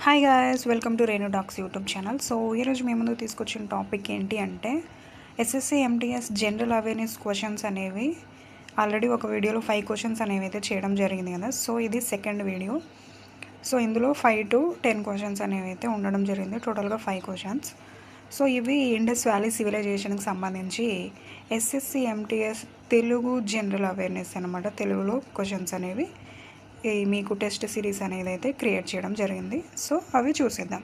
Hi guys, welcome to Renu docs YouTube channel. So ఈరోజు మేము ముందు తీసుకొచ్చిన టాపిక్ ఏంటి అంటే SSC MTS general awareness questions అనేవి ఆల్రెడీ ఒక వీడియోలో 5 క్వశ్చన్స్ అనేవి అయితే చేయడం జరిగింది కదా. సో ఇది సెకండ్ వీడియో. సో ఇందులో 5 to 10 క్వశ్చన్స్ అనేవి అయితే ఉండడం జరిగింది, టోటల్గా 5 క్వశ్చన్స్. సో ఇవి ఇండస్ వ్యాలీ సివిలైజేషన్కి సంబంధించి SSC MTS Telugu general awareness అనమాట. తెలుగులో క్వశ్చన్స్ అనేవి మీకు టెస్ట్ సిరీస్ అనేది అయితే క్రియేట్ చేయడం జరిగింది. సో అవి చూసేద్దాం.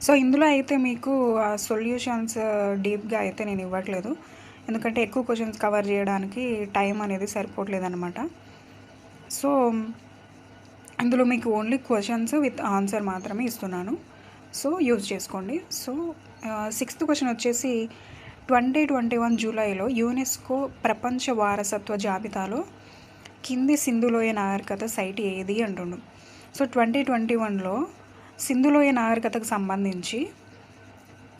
సో ఇందులో అయితే మీకు ఆ సొల్యూషన్స్ డీప్గా అయితే నేను ఇవ్వట్లేదు, ఎందుకంటే ఎక్కువ క్వశ్చన్స్ కవర్ చేయడానికి టైం అనేది సరిపోవట్లేదు అనమాట. సో ఇందులో మీకు ఓన్లీ క్వశ్చన్స్ విత్ ఆన్సర్ మాత్రమే ఇస్తున్నాను, సో యూజ్ చేసుకోండి. సో 6th క్వశ్చన్ వచ్చేసి 2021 జూలైలో యునెస్కో ప్రపంచ వారసత్వ జాబితాలో కింది సింధులోయ నాగరికత సైట్ ఏది అంటుండు. సో 2021లో సింధులోయ నాగరికతకు సంబంధించి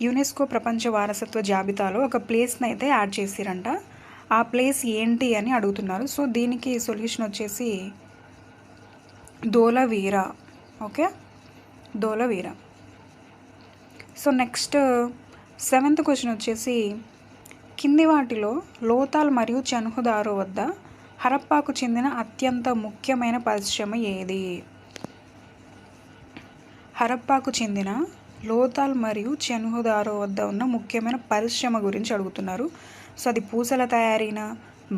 యునెస్కో ప్రపంచ వారసత్వ జాబితాలో ఒక ప్లేస్ని అయితే యాడ్ చేసిరంట. ఆ ప్లేస్ ఏంటి అని అడుగుతున్నారు. సో దీనికి సొల్యూషన్ వచ్చేసి Dholavira. Okay, Dholavira. So next 7th question వచ్చేసి కింది వాటిలో లోతాల్ మరియు చన్హుదారో వద్ద హరప్పాకు చెందిన అత్యంత ముఖ్యమైన పరిశ్రమ ఏది? హరప్పాకు చెందిన లోతాల్ మరియు చన్హుదారో వద్ద ఉన్న ముఖ్యమైన పరిశ్రమ గురించి అడుగుతున్నారు. సో అది పూసల తయారీనా,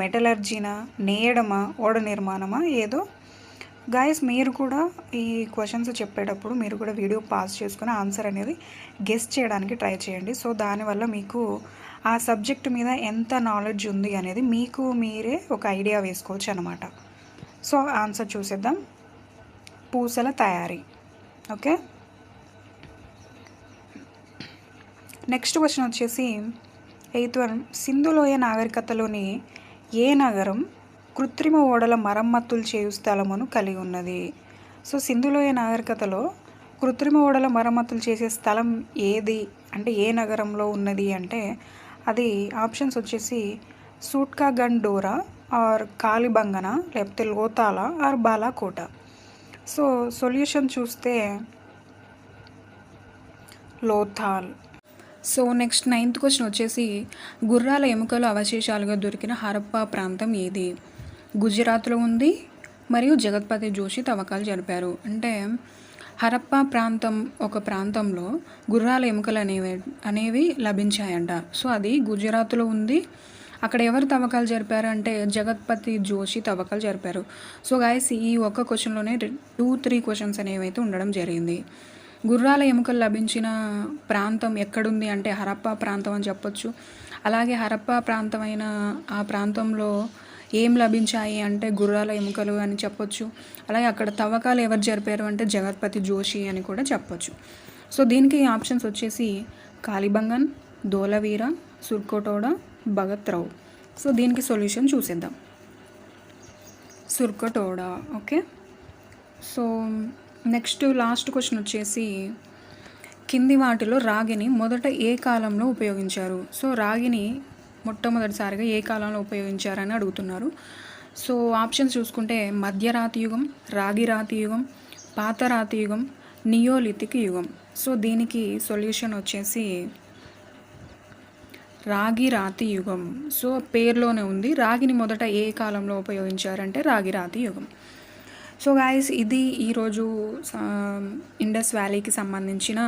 మెటలర్జీనా, నేయడమా, ఓడ నిర్మాణమా, ఏదో. గాయస్, మీరు కూడా ఈ క్వశ్చన్స్ చెప్పేటప్పుడు మీరు కూడా వీడియో పాజ్ చేసుకుని ఆన్సర్ అనేది గెస్ చేయడానికి ట్రై చేయండి. సో దానివల్ల మీకు ఆ సబ్జెక్ట్ మీద ఎంత నాలెడ్జ్ ఉంది అనేది మీకు మీరే ఒక ఐడియా వేసుకోవచ్చు అనమాట. సో ఆన్సర్ చూసేద్దాం. పూసల తయారీ. ఓకే, నెక్స్ట్ క్వశ్చన్ వచ్చేసి 8th వన్. సింధులోయ నాగరికతలోని ఏ నగరం కృత్రిమ ఓడల మరమ్మతులు చేయు స్థలమును కలిగి ఉన్నది? సో సింధులోయ నాగరికతలో కృత్రిమ ఓడల మరమ్మతులు చేసే స్థలం ఏది అంటే ఏ నగరంలో ఉన్నది అంటే అది ఆప్షన్స్ వచ్చేసి సూట్కాగండోరా ఆర్ కాలిబంగన, లేకపోతే లోతాల ఆర్ బాలాకోట. సో సొల్యూషన్ చూస్తే Lothal. So next 9th question వచ్చేసి గుర్రాల ఎముకలు అవశేషాలుగా దొరికిన హరప్పా ప్రాంతం ఏది? గుజరాత్లో ఉంది మరియు జగత్పతి జోషి తవ్వకాలు జరిపారు. అంటే హరప్పా ప్రాంతం ఒక ప్రాంతంలో గుర్రాల ఎముకలు అనేవి లభించాయంట. సో అది గుజరాత్లో ఉంది. అక్కడ ఎవరు తవ్వకాలు జరిపారు అంటే జగత్పతి జోషి తవ్వకాలు జరిపారు. సో గాయస్, ఈ ఒక్క క్వశ్చన్లోనే 2-3 క్వశ్చన్స్ అనేవి అయితే ఉండడం జరిగింది. గుర్రాల ఎముకలు లభించిన ప్రాంతం ఎక్కడుంది అంటే హరప్పా ప్రాంతం అని చెప్పొచ్చు. అలాగే హరప్పా ప్రాంతమైన ఆ ప్రాంతంలో ఏం లభించాయి అంటే గుర్రాల ఎముకలు అని చెప్పొచ్చు. అలాగే అక్కడ తవ్వకాలు ఎవరు జరిపారు అంటే జగత్పతి జోషి అని కూడా చెప్పొచ్చు. సో దీనికి ఆప్షన్స్ వచ్చేసి కాలిబంగన్, ధోలవీరా, సుర్కోటోడా, భగత్ రావు. సో దీనికి సొల్యూషన్ చూసేద్దాం. Surkotada. Okay. So next last question వచ్చేసి కింది వాటిలో రాగిని మొదట ఏ కాలంలో ఉపయోగించారు? సో రాగిని మొట్టమొదటిసారిగా ఏ కాలంలో ఉపయోగించారని అడుగుతున్నారు. సో ఆప్షన్స్ చూసుకుంటే మధ్యరాతి యుగం, రాగి రాతి యుగం, పాత రాతి యుగం, నియోలిథిక్ యుగం. సో దీనికి సొల్యూషన్ వచ్చేసి రాగి రాతి యుగం. సో పేరులోనే ఉంది, రాగిని మొదట ఏ కాలంలో ఉపయోగించారంటే రాగి రాతి యుగం. సో గాయస్, ఇది ఈరోజు ఇండస్ వ్యాలీకి సంబంధించిన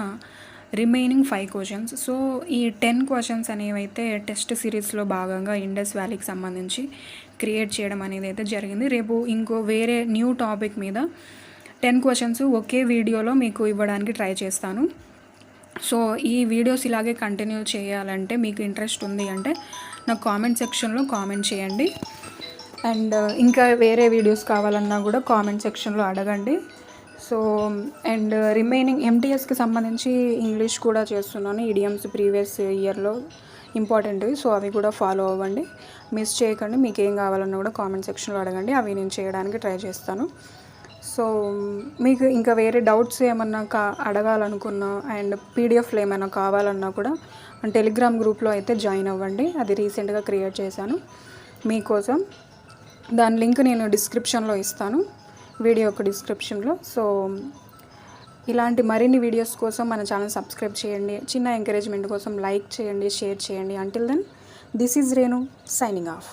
రిమైనింగ్ 5 క్వశ్చన్స్. సో ఈ 10 క్వశ్చన్స్ అనేవి అయితే టెస్ట్ సిరీస్లో భాగంగా ఇండస్ వ్యాలీకి సంబంధించి క్రియేట్ చేయడం అనేది అయితే జరిగింది. రేపు ఇంకో వేరే న్యూ టాపిక్ మీద 10 క్వశ్చన్స్ ఒకే వీడియోలో మీకు ఇవ్వడానికి ట్రై చేస్తాను. సో ఈ వీడియోస్ ఇలాగే కంటిన్యూ చేయాలంటే మీకు ఇంట్రెస్ట్ ఉంది అంటే నాకు కామెంట్ సెక్షన్లో కామెంట్ చేయండి. అండ్ ఇంకా వేరే వీడియోస్ కావాలన్నా కూడా కామెంట్ సెక్షన్లో అడగండి. సో అండ్ రిమైనింగ్ ఎంటీఎస్కి సంబంధించి ఇంగ్లీష్ కూడా చేస్తున్నాను, ఈడియమ్స్ ప్రీవియస్ ఇయర్లో ఇంపార్టెంట్వి. సో అవి కూడా ఫాలో అవ్వండి, మిస్ చేయకండి. మీకు ఏం కావాలన్నా కూడా కామెంట్ సెక్షన్లో అడగండి, అవి నేను చేయడానికి ట్రై చేస్తాను. సో మీకు ఇంకా వేరే డౌట్స్ ఏమన్నా అడగాలనుకున్నా అండ్ పీడిఎఫ్లు ఏమైనా కావాలన్నా కూడా టెలిగ్రామ్ గ్రూప్లో అయితే జాయిన్ అవ్వండి. అది రీసెంట్గా క్రియేట్ చేశాను మీకోసం. దాని లింక్ నేను డిస్క్రిప్షన్లో ఇస్తాను, వీడియో యొక్క డిస్క్రిప్షన్లో. సో ఇలాంటి మరిన్ని వీడియోస్ కోసం మన ఛానల్ సబ్స్క్రైబ్ చేయండి. చిన్న ఎంకరేజ్మెంట్ కోసం లైక్ చేయండి, షేర్ చేయండి. Until then this is Renu signing of.